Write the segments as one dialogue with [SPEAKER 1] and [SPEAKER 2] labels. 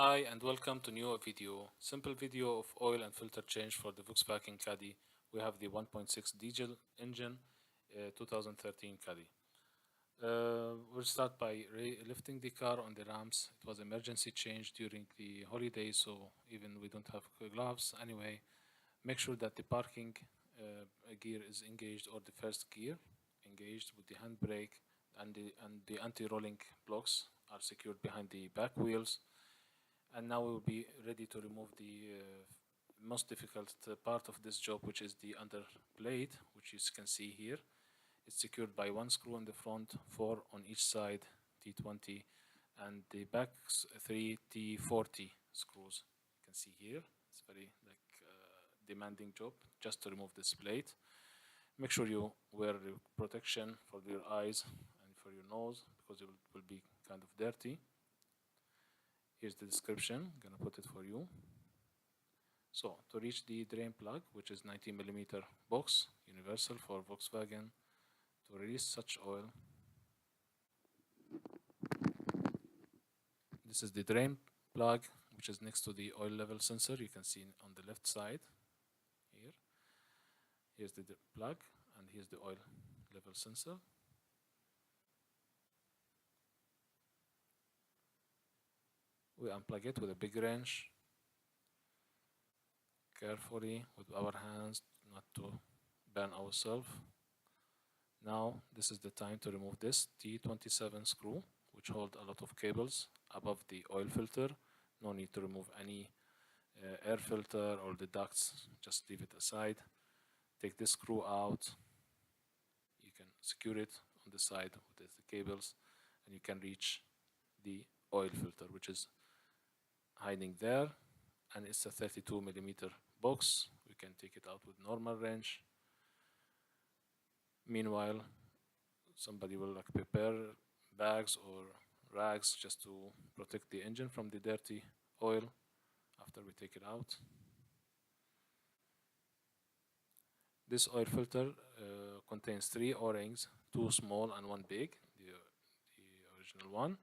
[SPEAKER 1] Hi and welcome to new video. Simple video of oil and filter change for the Volkswagen Caddy. We have the 1.6 diesel engine 2013 Caddy. We'll start by lifting the car on the ramps. It was emergency change during the holidays, so even we don't have gloves. Anyway, make sure that the parking gear is engaged, or the first gear engaged with the handbrake, and the anti-rolling blocks are secured behind the back wheels. And now we will be ready to remove the most difficult part of this job, which is the under plate, which you can see here. It's secured by one screw in the front, 4 on each side, T20, and the back 3 T40 screws. You can see here. It's very demanding job just to remove this plate. Make sure you wear protection for your eyes and for your nose, because it will be kind of dirty. Here's the description, I'm gonna put it for you. So, to reach the drain plug, which is 90mm box, universal for Volkswagen, to release such oil, this is the drain plug, which is next to the oil level sensor. You can see on the left side here. Here's the plug, and here's the oil level sensor. We unplug it with a big wrench, carefully with our hands, not to burn ourselves. Now this is the time to remove this T27 screw, which hold a lot of cables above the oil filter. No need to remove any air filter or the ducts, just leave it aside. Take this screw out. You can secure it on the side with the cables, and you can reach the oil filter, which is hiding there, and it's a 32mm box. We can take it out with normal wrench. Meanwhile, somebody will prepare bags or rags just to protect the engine from the dirty oil after we take it out. This oil filter contains 3 O-rings, 2 small and 1 big, the original one.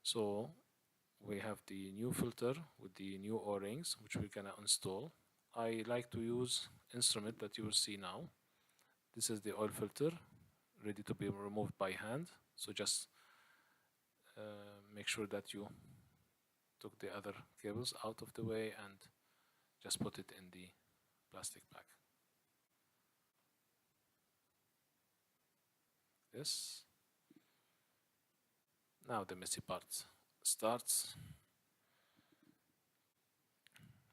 [SPEAKER 1] So we have the new filter with the new O-rings, which we're gonna install. I like to use instrument that you will see now. This is the oil filter ready to be removed by hand. So just make sure that you took the other cables out of the way and just put it in the plastic bag. This. Now the messy part starts.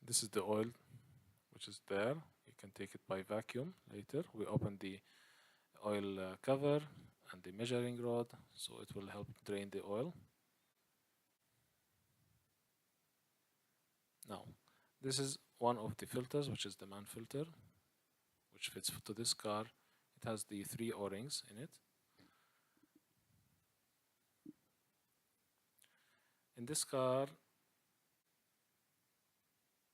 [SPEAKER 1] This is the oil which is there. You can take it by vacuum later. We open the oil cover and the measuring rod, so it will help drain the oil. Now, this is one of the filters, which is the man filter, which fits to this car. It has the 3 O-rings in it. In this car,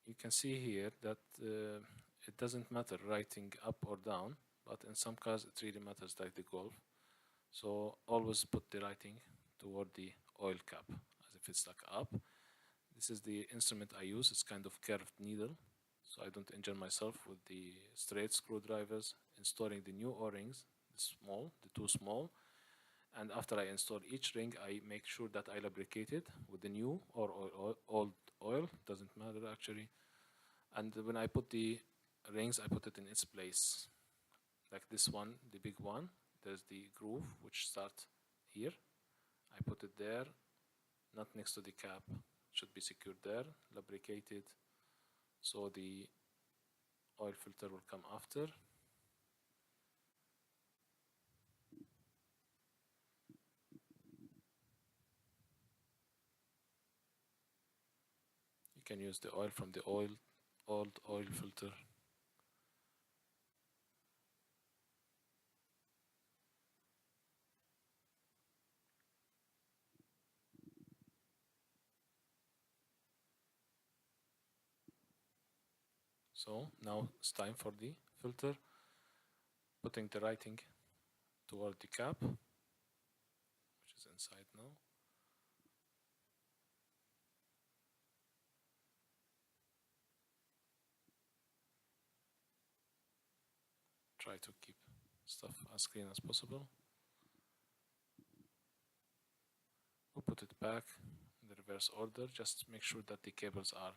[SPEAKER 1] you can see here that it doesn't matter writing up or down, but in some cars it really matters, like the Golf. So always put the writing toward the oil cap as if it's like up. This is the instrument I use. It's kind of curved needle, so I don't injure myself with the straight screwdrivers. Installing the new O-rings, the 2 small, and after I install each ring, I make sure that I lubricate it with the new or old oil, doesn't matter actually. And when I put the rings, I put it in its place. Like this one, the big one, there's the groove which starts here. I put it there, not next to the cap. It should be secured there, lubricated, so the oil filter will come after. You can use the oil from the old oil filter. So now it's time for the filter, putting the writing toward the cap, which is inside now. try to keep stuff as clean as possible. We'll put it back in the reverse order. Just make sure that the cables are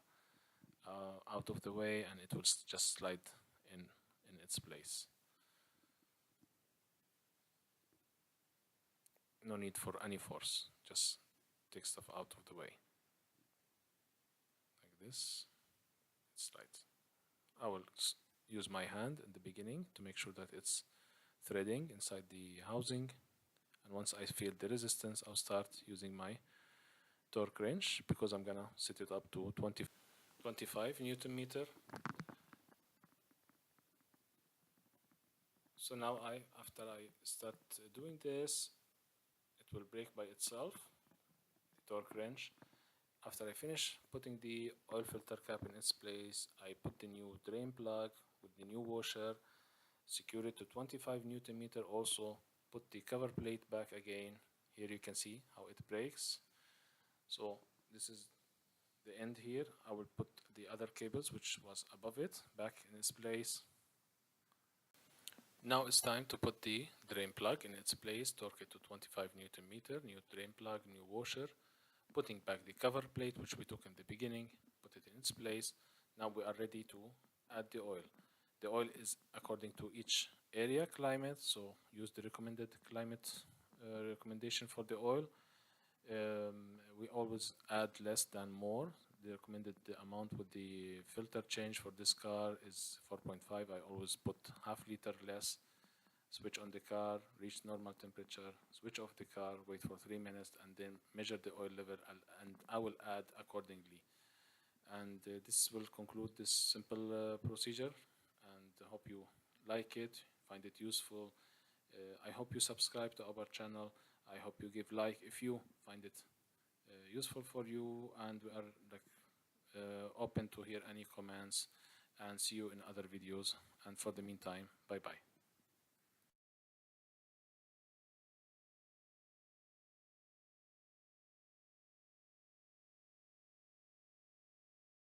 [SPEAKER 1] out of the way, and it will just slide in its place. No need for any force, just take stuff out of the way. Like this, it slides. I will use my hand in the beginning to make sure that it's threading inside the housing, and once I feel the resistance, I'll start using my torque wrench, because I'm gonna set it up to 25 Newton meter. So now after I start doing this, it will break by itself, the torque wrench. After I finish putting the oil filter cap in its place, I put the new drain plug with the new washer, secure it to 25 Newton meter, also put the cover plate back again. Here you can see how it breaks. So this is the end here. I will put the other cables, which was above it, back in its place. Now it's time to put the drain plug in its place, torque it to 25 Newton meter, new drain plug, new washer, putting back the cover plate, which we took in the beginning, put it in its place. Now we are ready to add the oil. The oil is according to each area climate, so use the recommended climate recommendation for the oil. We always add less than more. The recommended amount with the filter change for this car is 4.5. I always put half liter less. Switch on the car, reach normal temperature, switch off the car, wait for 3 minutes, and then measure the oil level, and I will add accordingly. And this will conclude this simple procedure, and I hope you like it, find it useful. I hope you subscribe to our channel. I hope you give like if you find it useful for you, and we are open to hear any comments, and see you in other videos. And for the meantime, bye bye.